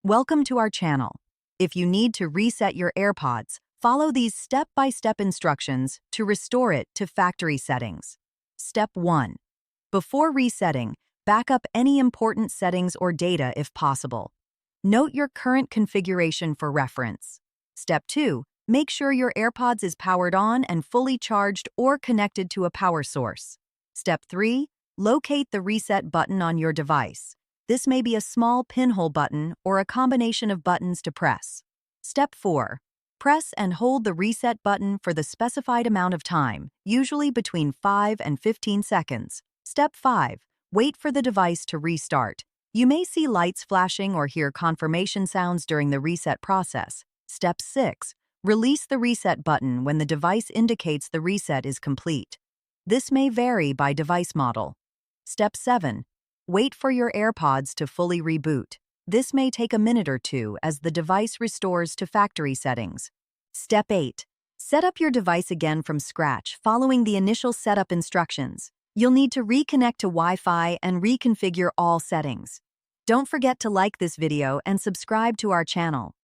Welcome to our channel. If you need to reset your AirPods, follow these step-by-step instructions to restore it to factory settings. Step 1. Before resetting, back up any important settings or data if possible. Note your current configuration for reference. Step 2. Make sure your AirPods is powered on and fully charged or connected to a power source. Step 3. Locate the reset button on your device. This may be a small pinhole button or a combination of buttons to press. Step 4. Press and hold the reset button for the specified amount of time, usually between 5 and 15 seconds. Step 5. Wait for the device to restart. You may see lights flashing or hear confirmation sounds during the reset process. Step 6. Release the reset button when the device indicates the reset is complete. This may vary by device model. Step 7. Wait for your AirPods to fully reboot. This may take a minute or two as the device restores to factory settings. Step 8. Set up your device again from scratch following the initial setup instructions. You'll need to reconnect to Wi-Fi and reconfigure all settings. Don't forget to like this video and subscribe to our channel.